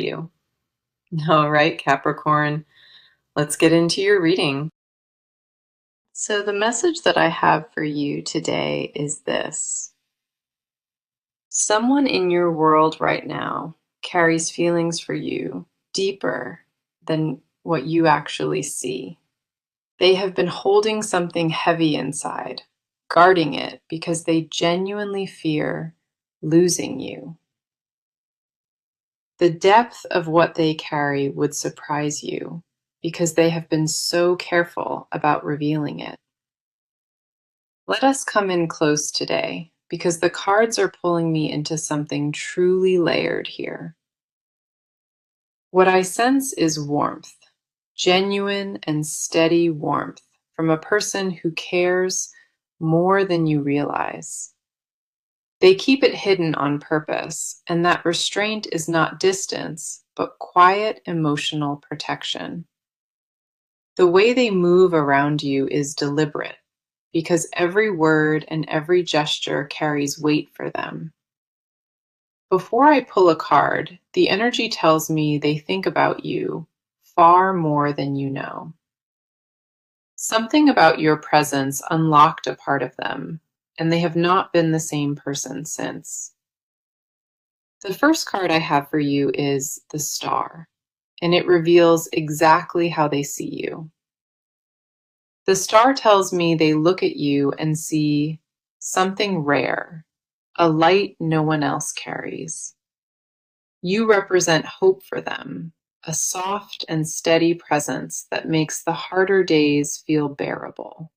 you. All right, Capricorn, let's get into your reading. So, the message that I have for you today is this: someone in your world right now carries feelings for you deeper than what you actually see. They have been holding something heavy inside, guarding it because they genuinely fear losing you. The depth of what they carry would surprise you because they have been so careful about revealing it. Let us come in close today because the cards are pulling me into something truly layered here. What I sense is warmth, genuine and steady warmth from a person who cares more than you realize. They keep it hidden on purpose, and that restraint is not distance, but quiet emotional protection. The way they move around you is deliberate, because every word and every gesture carries weight for them. Before I pull a card, the energy tells me they think about you far more than you know. Something about your presence unlocked a part of them, and they have not been the same person since. The first card I have for you is the Star, and it reveals exactly how they see you. The Star tells me they look at you and see something rare, a light no one else carries. You represent hope for them, a soft and steady presence that makes the harder days feel bearable.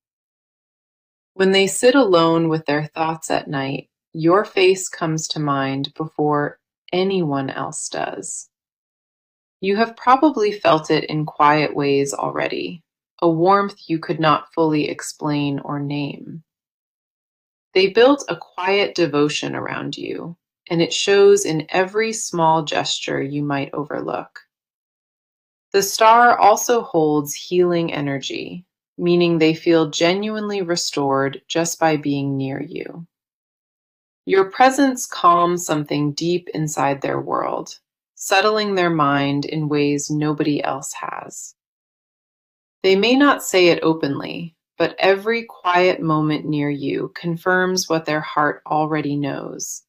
When they sit alone with their thoughts at night, your face comes to mind before anyone else does. You have probably felt it in quiet ways already, a warmth you could not fully explain or name. They built a quiet devotion around you, and it shows in every small gesture you might overlook. The Star also holds healing energy, meaning they feel genuinely restored just by being near you. Your presence calms something deep inside their world, settling their mind in ways nobody else has. They may not say it openly, but every quiet moment near you confirms what their heart already knows.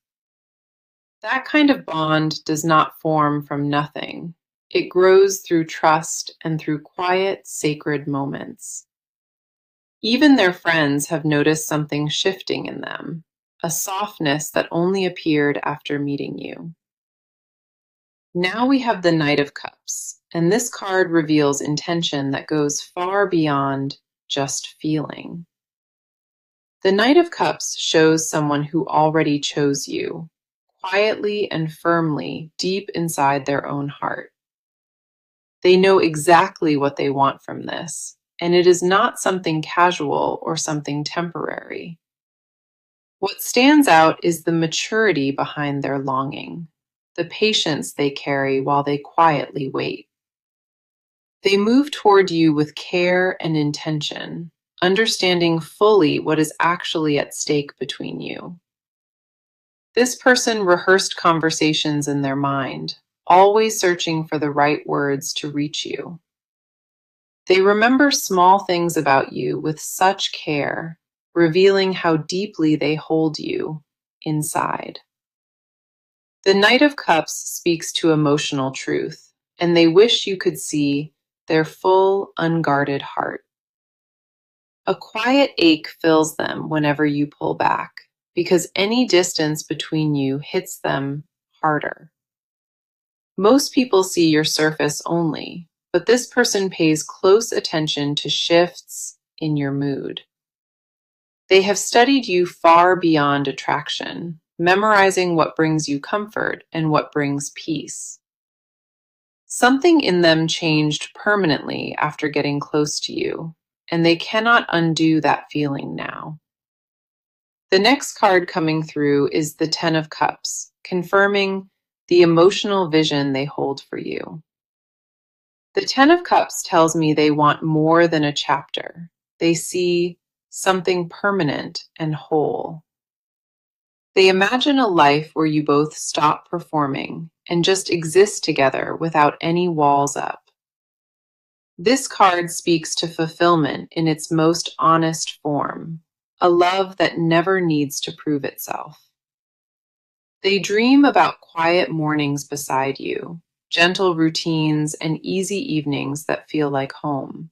That kind of bond does not form from nothing. It grows through trust and through quiet, sacred moments. Even their friends have noticed something shifting in them, a softness that only appeared after meeting you. Now we have the Knight of Cups, and this card reveals intention that goes far beyond just feeling. The Knight of Cups shows someone who already chose you, quietly and firmly deep inside their own heart. They know exactly what they want from this, and it is not something casual or something temporary. What stands out is the maturity behind their longing, the patience they carry while they quietly wait. They move toward you with care and intention, understanding fully what is actually at stake between you. This person rehearsed conversations in their mind, always searching for the right words to reach you. They remember small things about you with such care, revealing how deeply they hold you inside. The Knight of Cups speaks to emotional truth, and they wish you could see their full, unguarded heart. A quiet ache fills them whenever you pull back, because any distance between you hits them harder. Most people see your surface only, but this person pays close attention to shifts in your mood. They have studied you far beyond attraction, memorizing what brings you comfort and what brings peace. Something in them changed permanently after getting close to you, and they cannot undo that feeling now. The next card coming through is the Ten of Cups, confirming the emotional vision they hold for you. The Ten of Cups tells me they want more than a chapter. They see something permanent and whole. They imagine a life where you both stop performing and just exist together without any walls up. This card speaks to fulfillment in its most honest form, a love that never needs to prove itself. They dream about quiet mornings beside you, gentle routines, and easy evenings that feel like home.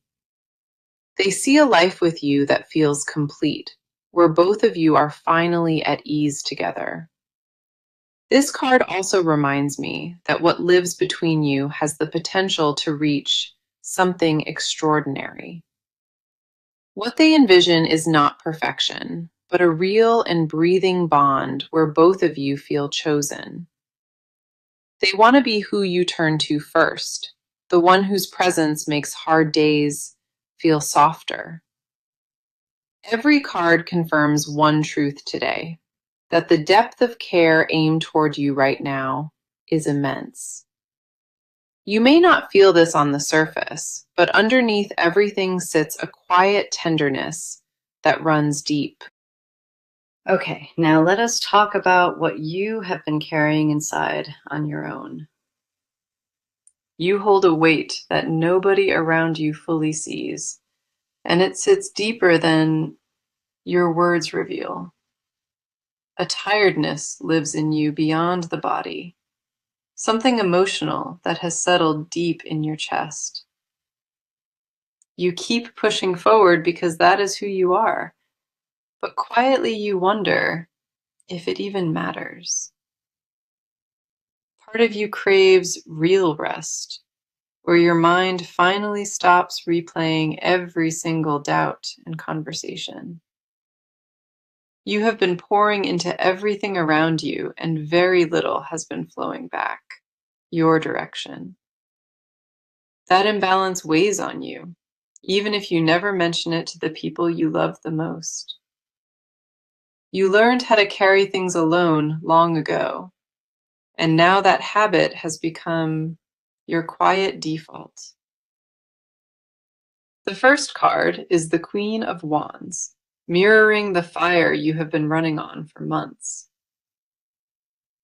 They see a life with you that feels complete, where both of you are finally at ease together. This card also reminds me that what lives between you has the potential to reach something extraordinary. What they envision is not perfection, but a real and breathing bond where both of you feel chosen. They want to be who you turn to first, the one whose presence makes hard days feel softer. Every card confirms one truth today, that the depth of care aimed toward you right now is immense. You may not feel this on the surface, but underneath everything sits a quiet tenderness that runs deep. Okay, now let us talk about what you have been carrying inside on your own. You hold a weight that nobody around you fully sees, and it sits deeper than your words reveal. A tiredness lives in you beyond the body, something emotional that has settled deep in your chest. You keep pushing forward because that is who you are, but quietly you wonder if it even matters. Part of you craves real rest, where your mind finally stops replaying every single doubt and conversation. You have been pouring into everything around you, and very little has been flowing back your direction. That imbalance weighs on you, even if you never mention it to the people you love the most. You learned how to carry things alone long ago, and now that habit has become your quiet default. The first card is the Queen of Wands, mirroring the fire you have been running on for months.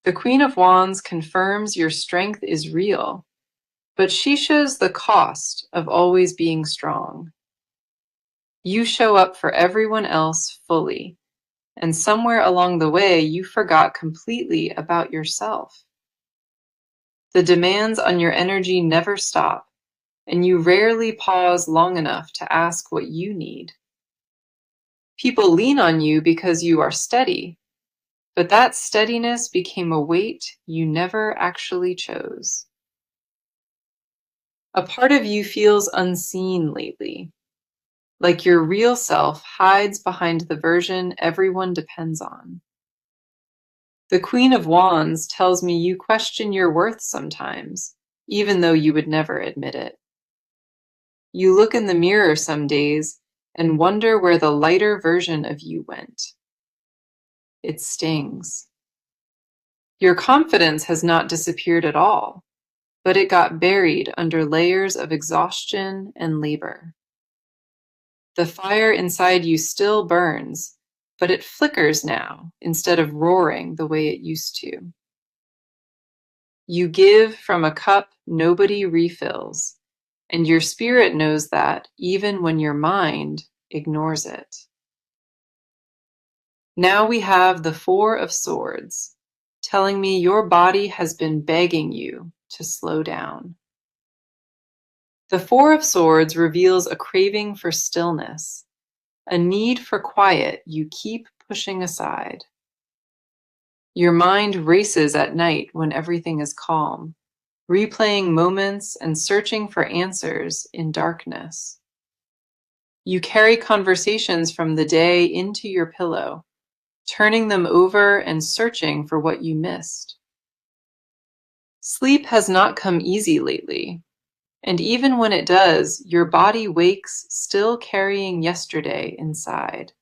The Queen of Wands confirms your strength is real, but she shows the cost of always being strong. You show up for everyone else fully, and somewhere along the way, you forgot completely about yourself. The demands on your energy never stop, and you rarely pause long enough to ask what you need. People lean on you because you are steady, but that steadiness became a weight you never actually chose. A part of you feels unseen lately, like your real self hides behind the version everyone depends on. The Queen of Wands tells me you question your worth sometimes, even though you would never admit it. You look in the mirror some days and wonder where the lighter version of you went. It stings. Your confidence has not disappeared at all, but it got buried under layers of exhaustion and labor. The fire inside you still burns, but it flickers now instead of roaring the way it used to. You give from a cup nobody refills, and your spirit knows that even when your mind ignores it. Now we have the Four of Swords, telling me your body has been begging you to slow down. The Four of Swords reveals a craving for stillness, a need for quiet you keep pushing aside. Your mind races at night when everything is calm, replaying moments and searching for answers in darkness. You carry conversations from the day into your pillow, turning them over and searching for what you missed. Sleep has not come easy lately, and even when it does, your body wakes still carrying yesterday inside.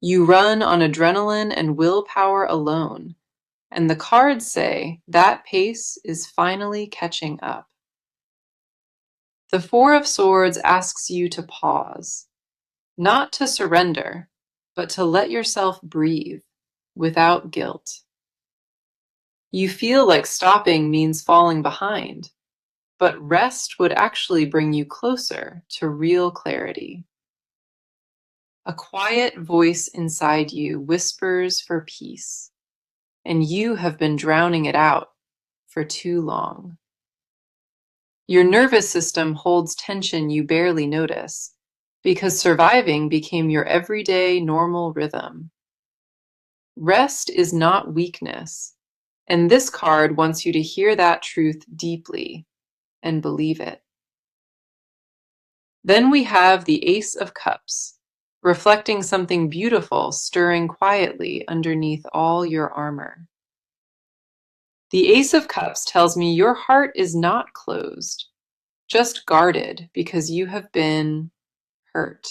You run on adrenaline and willpower alone, and the cards say that pace is finally catching up. The Four of Swords asks you to pause, not to surrender, but to let yourself breathe, without guilt. You feel like stopping means falling behind, but rest would actually bring you closer to real clarity. A quiet voice inside you whispers for peace, and you have been drowning it out for too long. Your nervous system holds tension you barely notice because surviving became your everyday normal rhythm. Rest is not weakness, and this card wants you to hear that truth deeply and believe it. Then we have the Ace of Cups, reflecting something beautiful stirring quietly underneath all your armor. The Ace of Cups tells me your heart is not closed, just guarded because you have been hurt.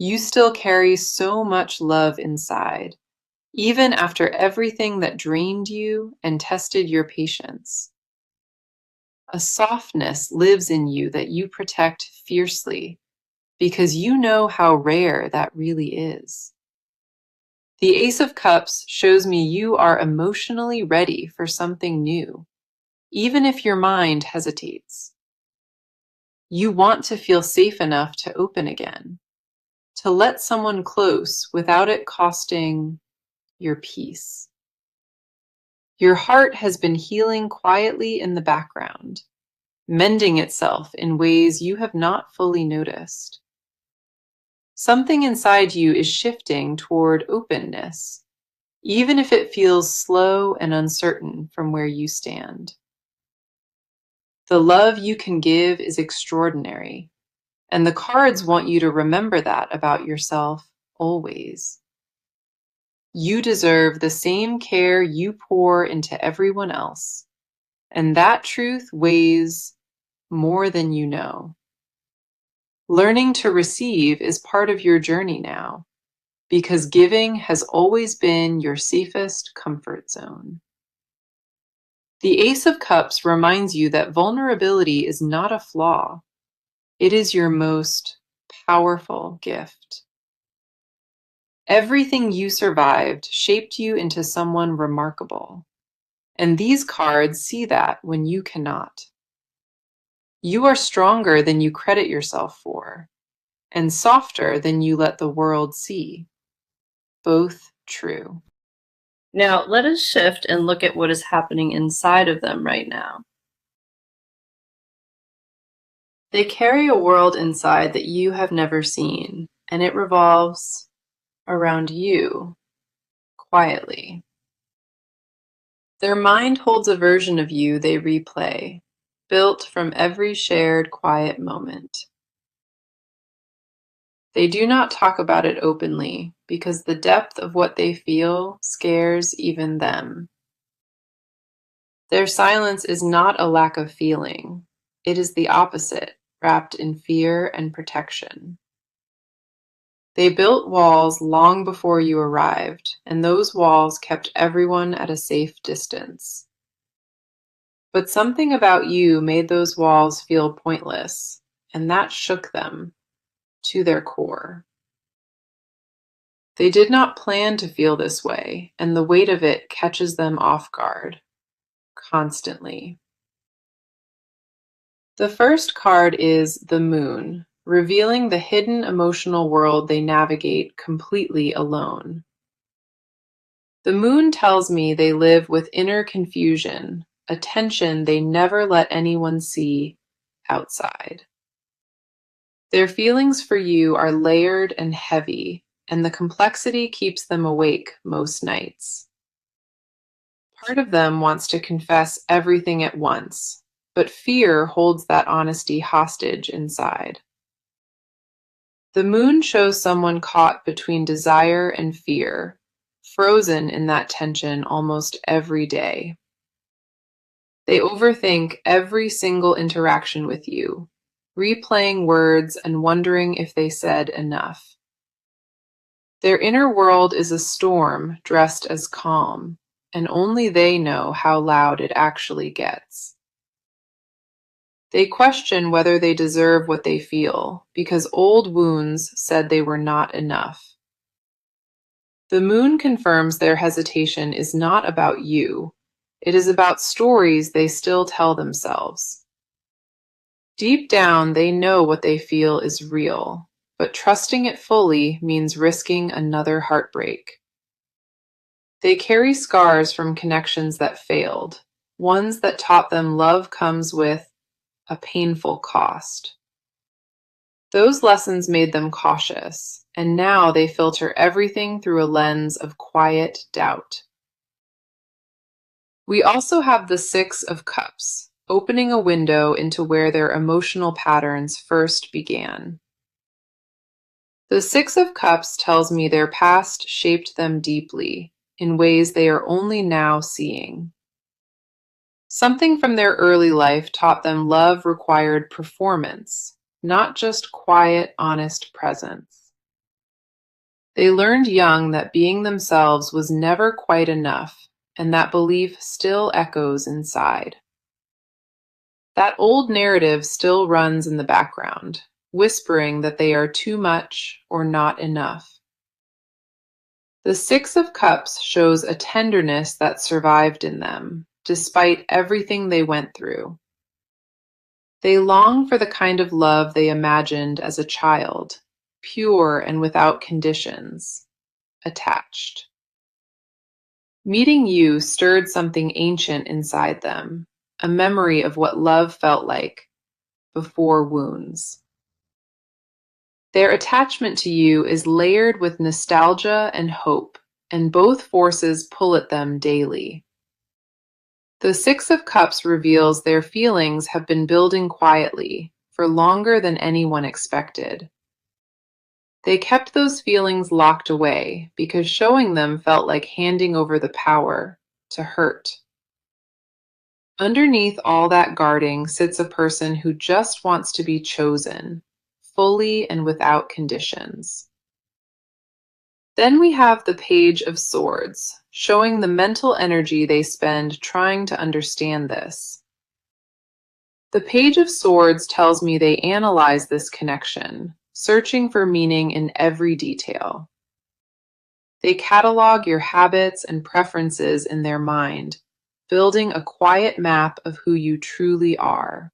You still carry so much love inside, even after everything that drained you and tested your patience. A softness lives in you that you protect fiercely because you know how rare that really is. The Ace of Cups shows me you are emotionally ready for something new, even if your mind hesitates. You want to feel safe enough to open again, to let someone close without it costing your peace. Your heart has been healing quietly in the background, mending itself in ways you have not fully noticed. Something inside you is shifting toward openness, even if it feels slow and uncertain from where you stand. The love you can give is extraordinary, and the cards want you to remember that about yourself always. You deserve the same care you pour into everyone else, and that truth weighs more than you know. Learning to receive is part of your journey now, because giving has always been your safest comfort zone. The Ace of Cups reminds you that vulnerability is not a flaw. It is your most powerful gift. Everything you survived shaped you into someone remarkable, and these cards see that when you cannot. You are stronger than you credit yourself for, and softer than you let the world see. Both true. Now, let us shift and look at what is happening inside of them right now. They carry a world inside that you have never seen, and it revolves around you quietly. Their mind holds a version of you they replay, built from every shared quiet moment. They do not talk about it openly because the depth of what they feel scares even them. Their silence is not a lack of feeling. It is the opposite, wrapped in fear and protection. They built walls long before you arrived, and those walls kept everyone at a safe distance. But something about you made those walls feel pointless, and that shook them to their core. They did not plan to feel this way, and the weight of it catches them off guard constantly. The first card is the Moon, revealing the hidden emotional world they navigate completely alone. The Moon tells me they live with inner confusion, a tension they never let anyone see outside. Their feelings for you are layered and heavy, and the complexity keeps them awake most nights. Part of them wants to confess everything at once, but fear holds that honesty hostage inside. The Moon shows someone caught between desire and fear, frozen in that tension almost every day. They overthink every single interaction with you, replaying words and wondering if they said enough. Their inner world is a storm dressed as calm, and only they know how loud it actually gets. They question whether they deserve what they feel, because old wounds said they were not enough. The moon confirms their hesitation is not about you. It is about stories they still tell themselves. Deep down, they know what they feel is real, but trusting it fully means risking another heartbreak. They carry scars from connections that failed, ones that taught them love comes with a painful cost. Those lessons made them cautious, and now they filter everything through a lens of quiet doubt. We also have the Six of Cups, opening a window into where their emotional patterns first began. The Six of Cups tells me their past shaped them deeply, in ways they are only now seeing. Something from their early life taught them love required performance, not just quiet, honest presence. They learned young that being themselves was never quite enough, and that belief still echoes inside. That old narrative still runs in the background, whispering that they are too much or not enough. The Six of Cups shows a tenderness that survived in them, despite everything they went through. They long for the kind of love they imagined as a child, pure and without conditions, attached. Meeting you stirred something ancient inside them, a memory of what love felt like before wounds. Their attachment to you is layered with nostalgia and hope, and both forces pull at them daily. The Six of Cups reveals their feelings have been building quietly for longer than anyone expected. They kept those feelings locked away because showing them felt like handing over the power to hurt. Underneath all that guarding sits a person who just wants to be chosen, fully and without conditions. Then we have the Page of Swords, showing the mental energy they spend trying to understand this. The Page of Swords tells me they analyze this connection, searching for meaning in every detail. They catalog your habits and preferences in their mind, building a quiet map of who you truly are.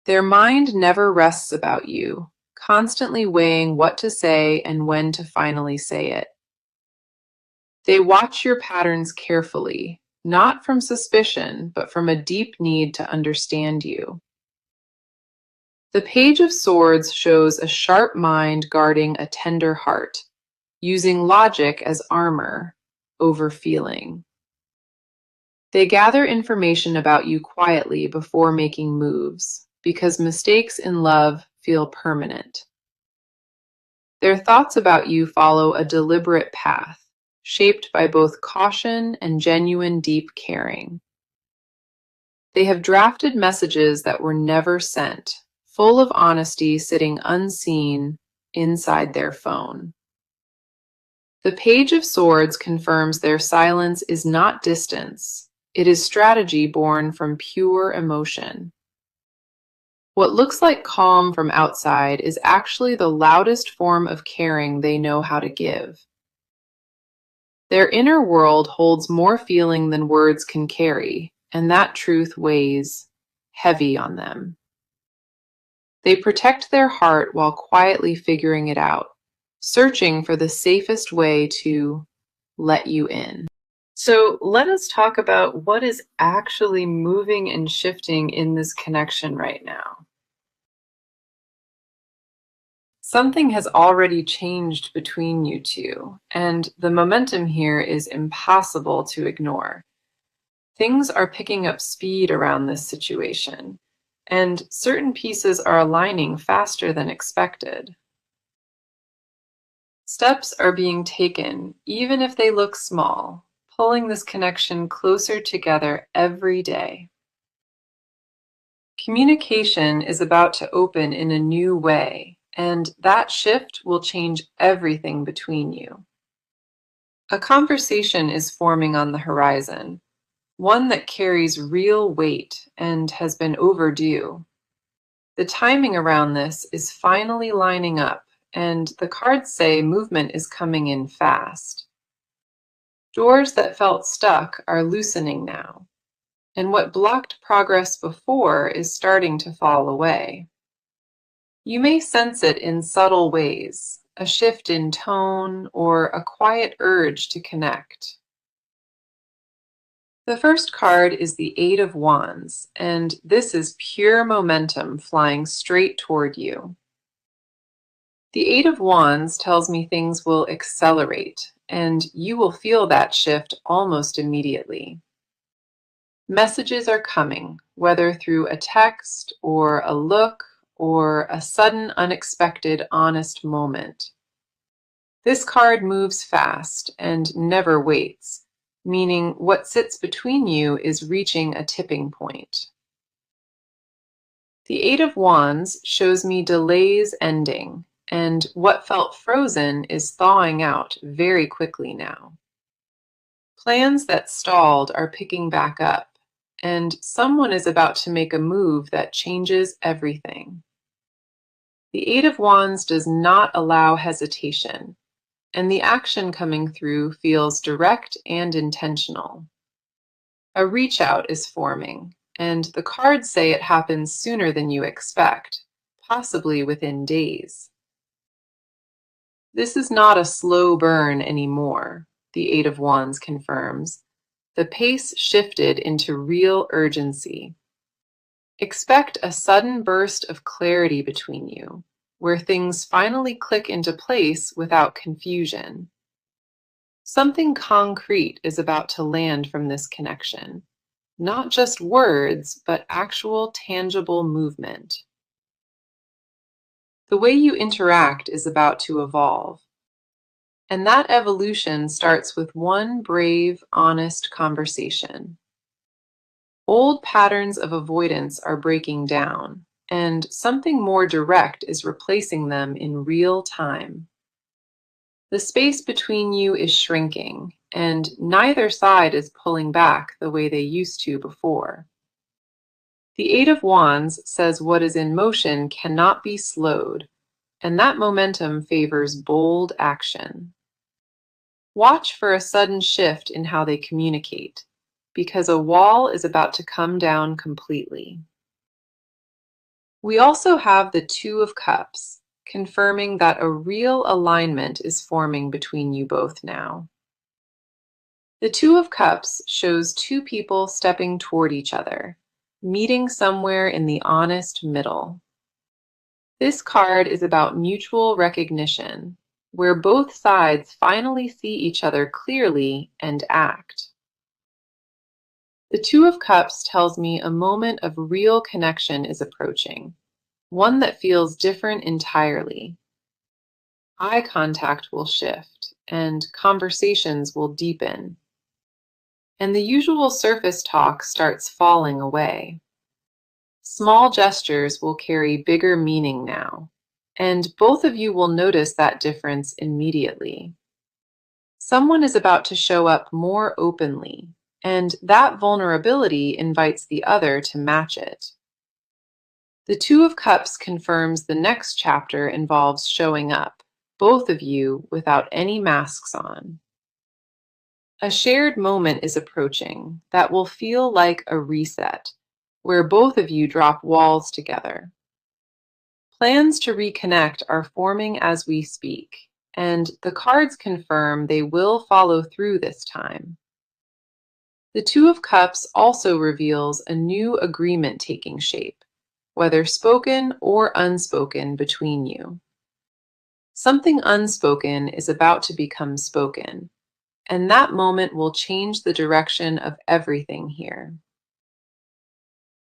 Their mind never rests about you, constantly weighing what to say and when to finally say it. They watch your patterns carefully, not from suspicion, but from a deep need to understand you. The Page of Swords shows a sharp mind guarding a tender heart, using logic as armor over feeling. They gather information about you quietly before making moves, because mistakes in love feel permanent. Their thoughts about you follow a deliberate path, shaped by both caution and genuine deep caring. They have drafted messages that were never sent, full of honesty sitting unseen inside their phone. The Page of Swords confirms their silence is not distance. It is strategy born from pure emotion. What looks like calm from outside is actually the loudest form of caring they know how to give. Their inner world holds more feeling than words can carry, and that truth weighs heavy on them. They protect their heart while quietly figuring it out, searching for the safest way to let you in. So let us talk about what is actually moving and shifting in this connection right now. Something has already changed between you two, and the momentum here is impossible to ignore. Things are picking up speed around this situation, and certain pieces are aligning faster than expected. Steps are being taken, even if they look small, pulling this connection closer together every day. Communication is about to open in a new way, and that shift will change everything between you. A conversation is forming on the horizon, one that carries real weight and has been overdue. The timing around this is finally lining up, and the cards say movement is coming in fast. Doors that felt stuck are loosening now, and what blocked progress before is starting to fall away. You may sense it in subtle ways, a shift in tone or a quiet urge to connect. The first card is the Eight of Wands, and this is pure momentum flying straight toward you. The Eight of Wands tells me things will accelerate, and you will feel that shift almost immediately. Messages are coming, whether through a text or a look or a sudden, unexpected, honest moment. This card moves fast and never waits, meaning what sits between you is reaching a tipping point. The Eight of Wands shows me delays ending, and what felt frozen is thawing out very quickly now. Plans that stalled are picking back up, and someone is about to make a move that changes everything. The Eight of Wands does not allow hesitation, and the action coming through feels direct and intentional. A reach out is forming, and the cards say it happens sooner than you expect, possibly within days. This is not a slow burn anymore, the Eight of Wands confirms. The pace shifted into real urgency. Expect a sudden burst of clarity between you, where things finally click into place without confusion. Something concrete is about to land from this connection. Not just words, but actual tangible movement. The way you interact is about to evolve. And that evolution starts with one brave, honest conversation. Old patterns of avoidance are breaking down, and something more direct is replacing them in real time. The space between you is shrinking, and neither side is pulling back the way they used to before. The Eight of Wands says what is in motion cannot be slowed, and that momentum favors bold action. Watch for a sudden shift in how they communicate, because a wall is about to come down completely. We also have the Two of Cups, confirming that a real alignment is forming between you both now. The Two of Cups shows two people stepping toward each other, meeting somewhere in the honest middle. This card is about mutual recognition, where both sides finally see each other clearly and act. The Two of Cups tells me a moment of real connection is approaching, one that feels different entirely. Eye contact will shift, and conversations will deepen. And the usual surface talk starts falling away. Small gestures will carry bigger meaning now, and both of you will notice that difference immediately. Someone is about to show up more openly, and that vulnerability invites the other to match it. The Two of Cups confirms the next chapter involves showing up, both of you without any masks on. A shared moment is approaching that will feel like a reset, where both of you drop walls together. Plans to reconnect are forming as we speak, and the cards confirm they will follow through this time. The Two of Cups also reveals a new agreement taking shape, whether spoken or unspoken between you. Something unspoken is about to become spoken, and that moment will change the direction of everything here.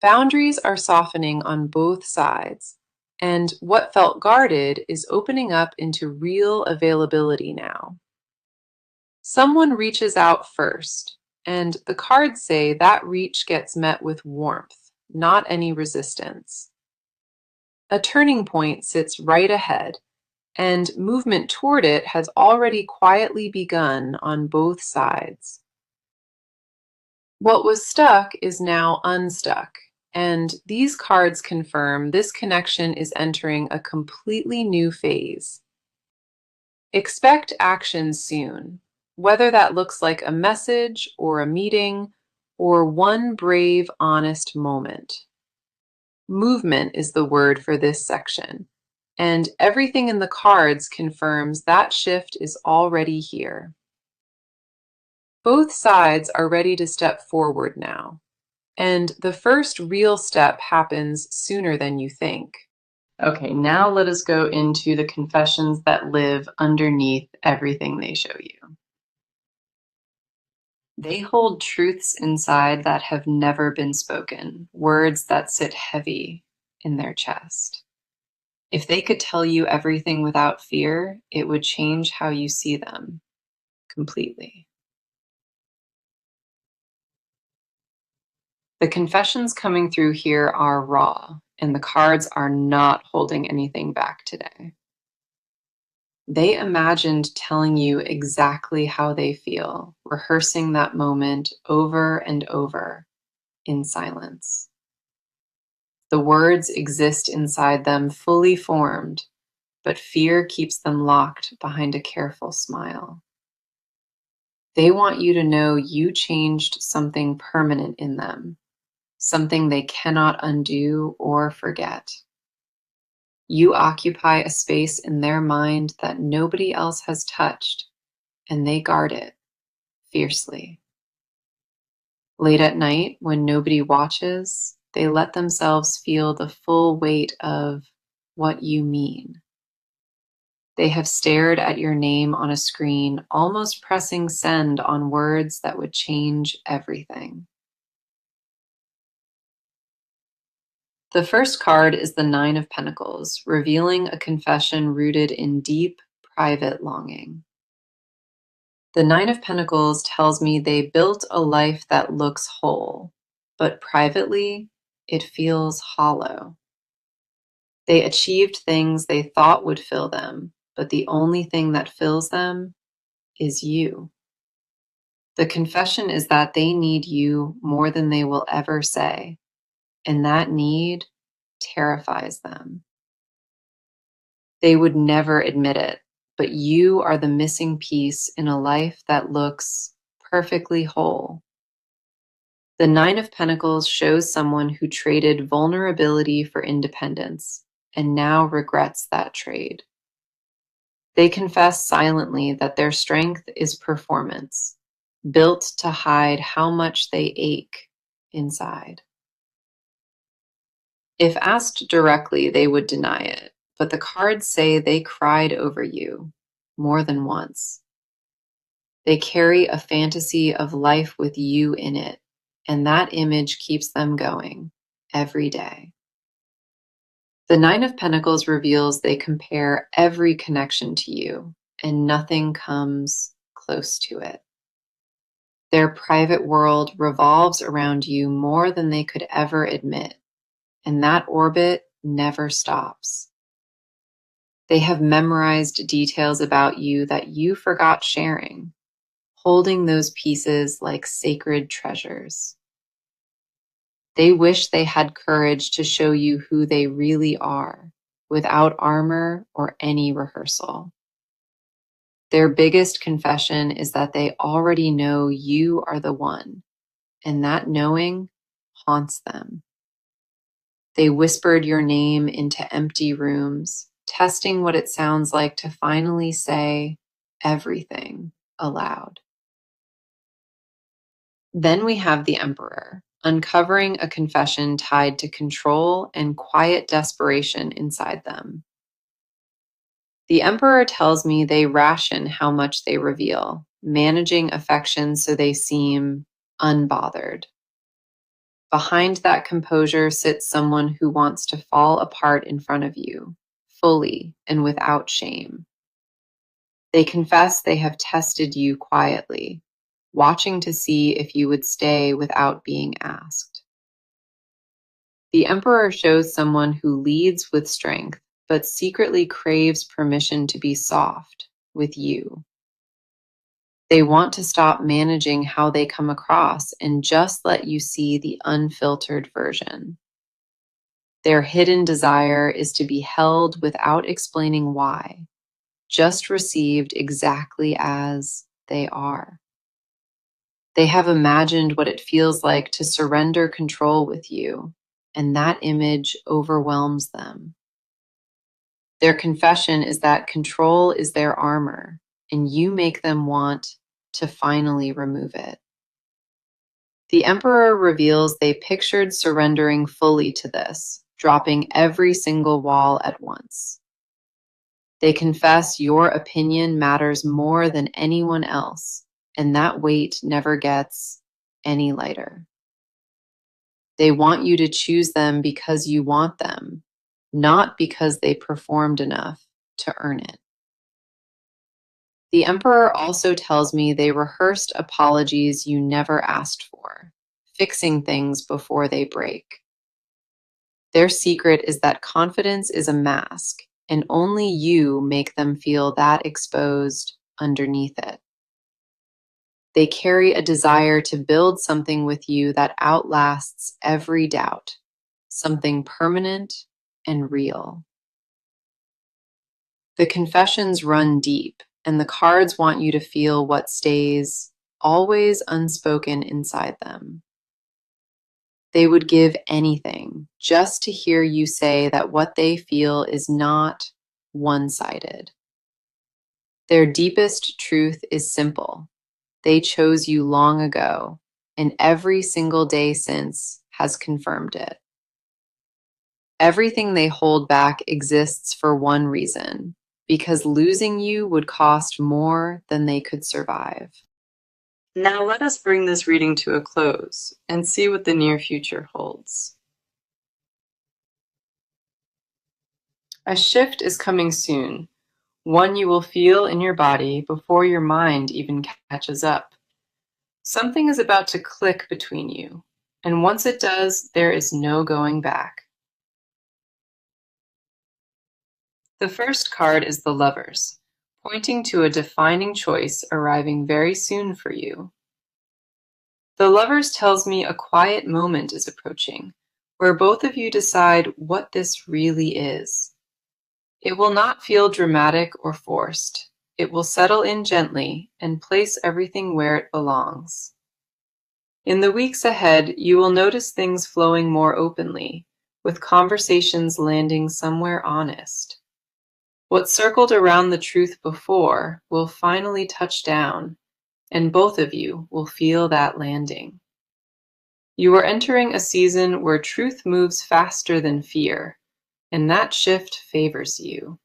Boundaries are softening on both sides, and what felt guarded is opening up into real availability now. Someone reaches out first, and the cards say that reach gets met with warmth, not any resistance. A turning point sits right ahead, and movement toward it has already quietly begun on both sides. What was stuck is now unstuck, and these cards confirm this connection is entering a completely new phase. Expect action soon, whether that looks like a message or a meeting or one brave, honest moment. Movement is the word for this section, and everything in the cards confirms that shift is already here. Both sides are ready to step forward now, and the first real step happens sooner than you think. Okay, now let us go into the confessions that live underneath everything they show you. They hold truths inside that have never been spoken, words that sit heavy in their chest. If they could tell you everything without fear, it would change how you see them completely. The confessions coming through here are raw, and the cards are not holding anything back today. They imagined telling you exactly how they feel, rehearsing that moment over and over in silence. The words exist inside them fully formed, but fear keeps them locked behind a careful smile. They want you to know you changed something permanent in them, something they cannot undo or forget. You occupy a space in their mind that nobody else has touched, and they guard it fiercely. Late at night, when nobody watches, they let themselves feel the full weight of what you mean. They have stared at your name on a screen, almost pressing send on words that would change everything. The first card is the Nine of Pentacles, revealing a confession rooted in deep, private longing. The Nine of Pentacles tells me they built a life that looks whole, but privately, it feels hollow. They achieved things they thought would fill them, but the only thing that fills them is you. The confession is that they need you more than they will ever say, and that need terrifies them. They would never admit it, but you are the missing piece in a life that looks perfectly whole. The Nine of Pentacles shows someone who traded vulnerability for independence and now regrets that trade. They confess silently that their strength is performance, built to hide how much they ache inside. If asked directly, they would deny it, but the cards say they cried over you more than once. They carry a fantasy of life with you in it, and that image keeps them going every day. The Nine of Pentacles reveals they compare every connection to you, and nothing comes close to it. Their private world revolves around you more than they could ever admit, and that orbit never stops. They have memorized details about you that you forgot sharing, holding those pieces like sacred treasures. They wish they had courage to show you who they really are, without armor or any rehearsal. Their biggest confession is that they already know you are the one, and that knowing haunts them. They whispered your name into empty rooms, testing what it sounds like to finally say everything aloud. Then we have the Emperor, uncovering a confession tied to control and quiet desperation inside them. The Emperor tells me they ration how much they reveal, managing affection so they seem unbothered. Behind that composure sits someone who wants to fall apart in front of you, fully and without shame. They confess they have tested you quietly, watching to see if you would stay without being asked. The Emperor shows someone who leads with strength, but secretly craves permission to be soft with you. They want to stop managing how they come across and just let you see the unfiltered version. Their hidden desire is to be held without explaining why, just received exactly as they are. They have imagined what it feels like to surrender control with you, and that image overwhelms them. Their confession is that control is their armor, and you make them want to finally remove it. The Emperor reveals they pictured surrendering fully to this, dropping every single wall at once. They confess your opinion matters more than anyone else, and that weight never gets any lighter. They want you to choose them because you want them, not because they performed enough to earn it. The Emperor also tells me they rehearsed apologies you never asked for, fixing things before they break. Their secret is that confidence is a mask, and only you make them feel that exposed underneath it. They carry a desire to build something with you that outlasts every doubt, something permanent and real. The confessions run deep, and the cards want you to feel what stays always unspoken inside them. They would give anything just to hear you say that what they feel is not one-sided. Their deepest truth is simple. They chose you long ago, and every single day since has confirmed it. Everything they hold back exists for one reason, because losing you would cost more than they could survive. Now let us bring this reading to a close and see what the near future holds. A shift is coming soon, one you will feel in your body before your mind even catches up. Something is about to click between you, and once it does, there is no going back. The first card is the Lovers, pointing to a defining choice arriving very soon for you. The Lovers tells me a quiet moment is approaching, where both of you decide what this really is. It will not feel dramatic or forced. It will settle in gently and place everything where it belongs. In the weeks ahead, you will notice things flowing more openly, with conversations landing somewhere honest. What circled around the truth before will finally touch down, and both of you will feel that landing. You are entering a season where truth moves faster than fear, and that shift favors you.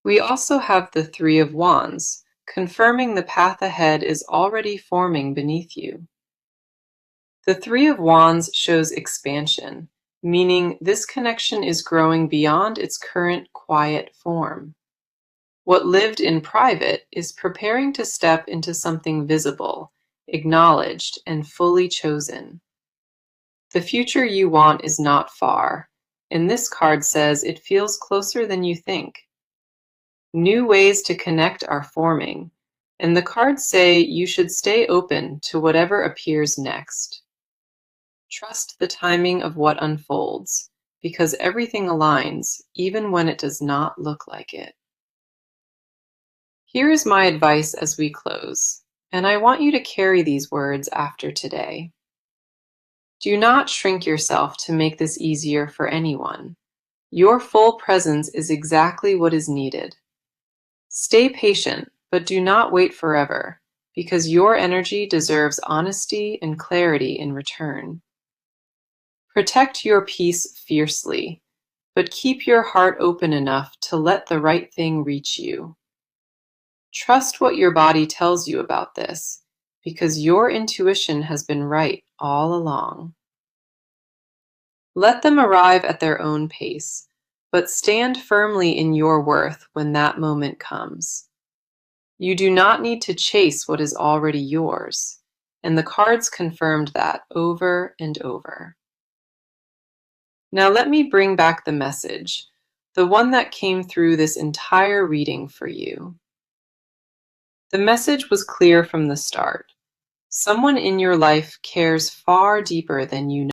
We also have the Three of Wands, confirming the path ahead is already forming beneath you. The Three of Wands shows expansion, meaning this connection is growing beyond its current quiet form. What lived in private is preparing to step into something visible, acknowledged, and fully chosen. The future you want is not far, and this card says it feels closer than you think. New ways to connect are forming, and the cards say you should stay open to whatever appears next. Trust the timing of what unfolds, because everything aligns, even when it does not look like it. Here is my advice as we close, and I want you to carry these words after today. Do not shrink yourself to make this easier for anyone. Your full presence is exactly what is needed. Stay patient, but do not wait forever, because your energy deserves honesty and clarity in return. Protect your peace fiercely, but keep your heart open enough to let the right thing reach you. Trust what your body tells you about this, because your intuition has been right all along. Let them arrive at their own pace, but stand firmly in your worth when that moment comes. You do not need to chase what is already yours, and the cards confirmed that over and over. Now let me bring back the message, the one that came through this entire reading for you. The message was clear from the start. Someone in your life cares far deeper than you know.